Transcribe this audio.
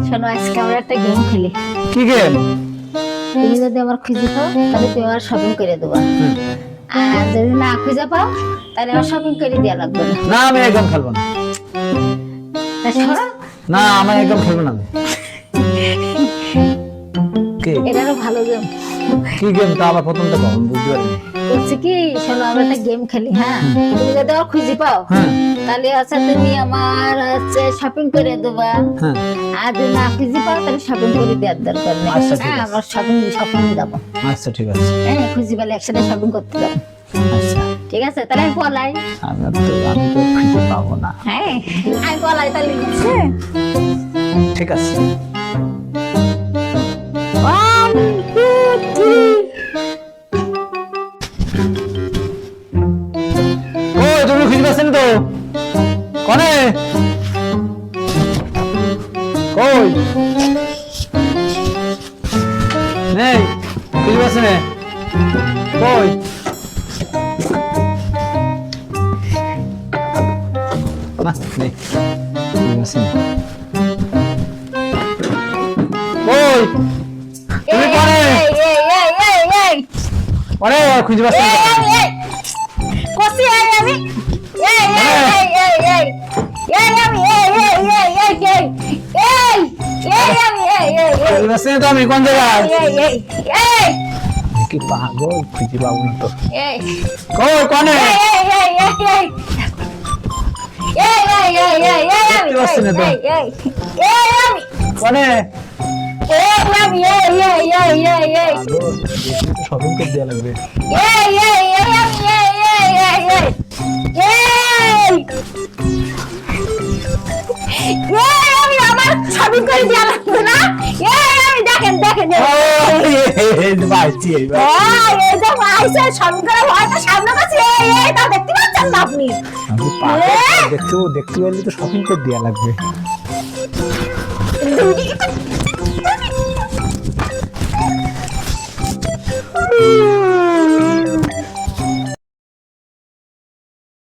শোনো, আজকে আমরা একটা গেম খেলি। কি গেম? তুমি যদি আমার খুঁজে পাও তাহলে তুমি আমার শপিং করে দেবো, আর যদি না খুঁজে পাও তাহলে আমার শপিং করে দেওয়া লাগবে না। না আমি একদম খেলবো না। তা শোনো, না আমি একদম খেলবো না আমি। কি এটারও ভালো গেম কি গেম তা আবার প্রথমটা কম বুঝতে পারিনি। করছে কি, শোনো আমরা একটা গেম খেলি। হ্যাঁ, তুমি যদি আমার খুঁজে পাও হ্যাঁ তাহলে হচ্ছে তুমি আমার শপিং করে দেবা, হ্যাঁ আর যদি না খুঁজে পাও তাহলে শপিং করে দেওয়ার দরকার নেই। আচ্ছা, ঠিক হ্যাঁ, আছে। আমার শপিং যাবো। আচ্ছা ঠিক আছে। হ্যাঁ, খুঁজে পেলে একসাথে শপিং করতে যাবো। আচ্ছা ঠিক আছে, তাহলে আমি পলাই। আমি তো খুঁজে পাবো না। হ্যাঁ, আমি পলাই তাহলে দিচ্ছে। ঠিক আছে। 1 2 3। ও তুমি খুঁজে পাচ্ছেন তো কনে কই নেই খুঁজে পাচ্ছেন কই না নেই খুঁজে পাচ্ছেন কই তুমি কনে কনে খুঁজে পাচ্ছেন খুঁজে পাচ্ছেন তো আমি কোন জায়গায় কি পাগল খুঁজে পাবো না তো কই কনে কনে শপিং করে দেওয়া লাগবে আপনি দেখতে পারলে তো শপিং করে দেওয়া লাগবে